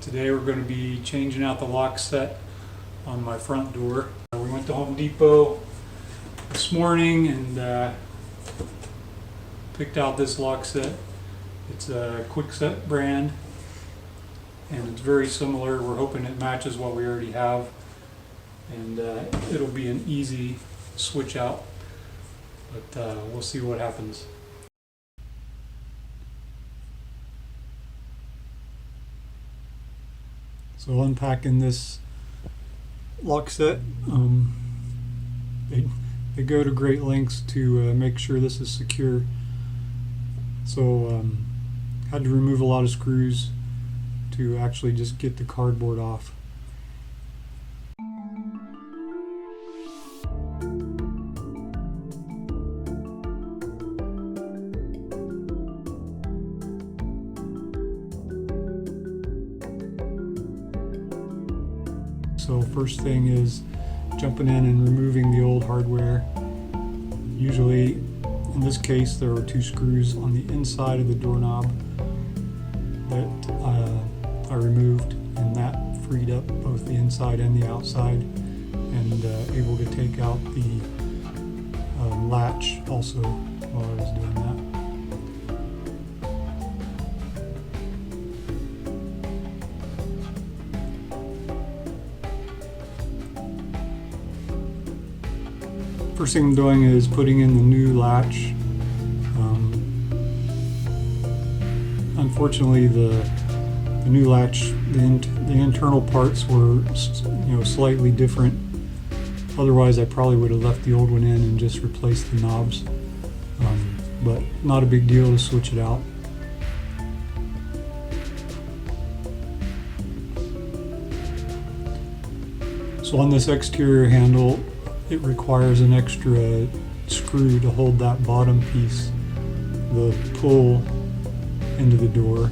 Today we're going to be changing out the lock set on my front door. We went to Home Depot this morning and picked out this lock set. It's a Quickset brand and it's very similar. We're hoping it matches what we already have, and it'll be an easy switch out, but we'll see what happens. So unpacking this lock set, they go to great lengths to make sure this is secure. So had to remove a lot of screws to actually just get the cardboard off. So first thing is jumping in and removing the old hardware. Usually, in this case, there are 2 screws on the inside of the doorknob that I removed, and that freed up both the inside and the outside, and able to take out the latch also while I was doing that. First thing I'm doing is putting in the new latch. Unfortunately, the new latch, the internal parts were slightly different. Otherwise, I probably would have left the old one in and just replaced the knobs. But not a big deal to switch it out. So on this exterior handle, it requires an extra screw to hold that bottom piece, the pull into the door.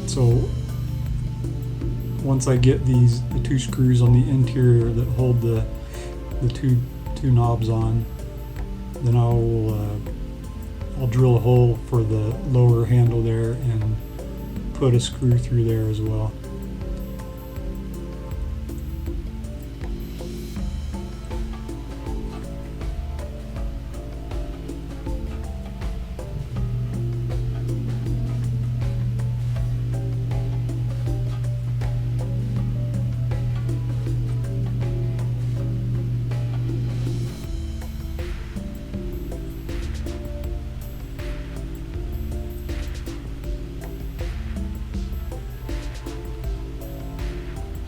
So once I get the 2 screws on the interior that hold the two knobs on, then I'll drill a hole for the lower handle there and put a screw through there as well.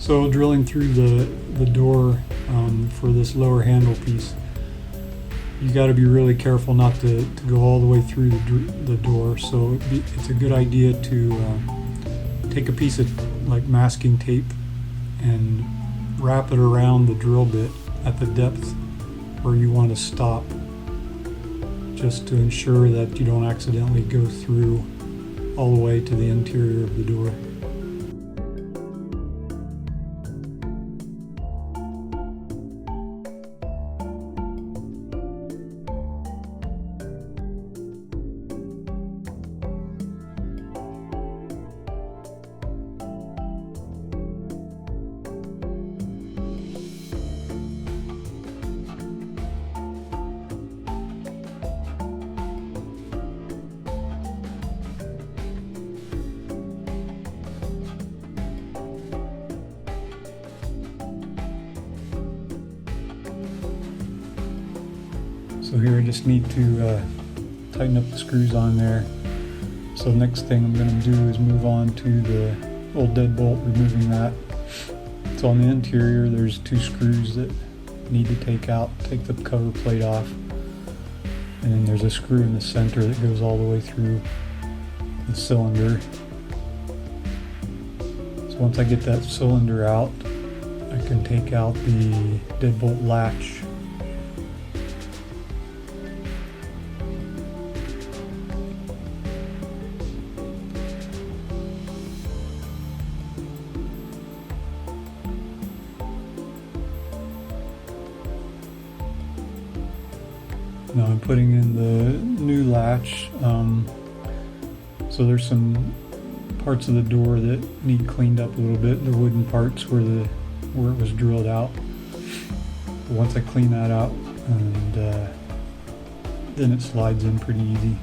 So drilling through the door for this lower handle piece, you got to be really careful not to go all the way through the door. So it's a good idea to take a piece of like masking tape and wrap it around the drill bit at the depth where you want to stop, just to ensure that you don't accidentally go through all the way to the interior of the door. So here I just need to tighten up the screws on there. So the next thing I'm going to do is move on to the old deadbolt, removing that. So on the interior there's 2 screws that need to take out, take the cover plate off. And then there's a screw in the center that goes all the way through the cylinder. So once I get that cylinder out, I can take out the deadbolt latch. Now I'm putting in the new latch. So there's some parts of the door that need cleaned up a little bit, the wooden parts where it was drilled out. But once I clean that out, and then it slides in pretty easy.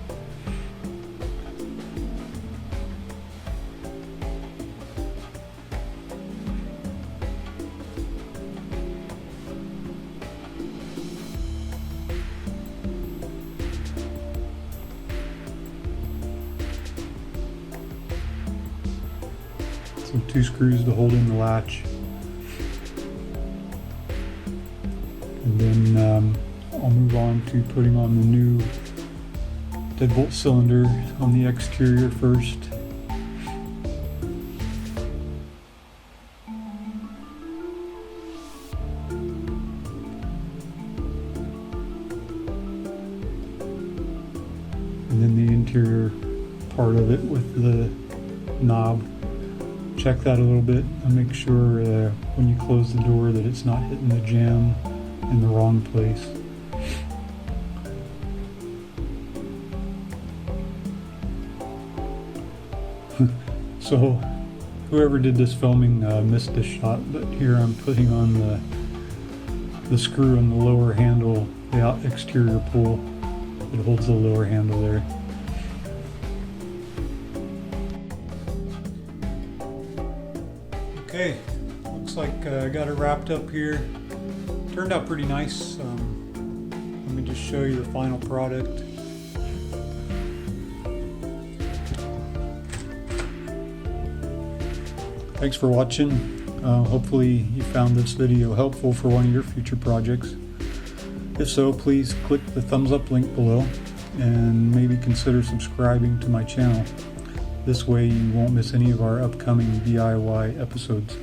So 2 screws to hold in the latch. And then I'll move on to putting on the new deadbolt cylinder on the exterior first. And then the interior part of it with the knob. Check that a little bit and make sure when you close the door that it's not hitting the jamb in the wrong place. So whoever did this filming missed this shot, but here I'm putting on the screw on the lower handle, the exterior pull that holds the lower handle there. Okay, looks like I got it wrapped up here. Turned out pretty nice. Let me just show you the final product. Thanks for watching. Hopefully you found this video helpful for one of your future projects. If so, please click the thumbs up link below and maybe consider subscribing to my channel. This way you won't miss any of our upcoming DIY episodes.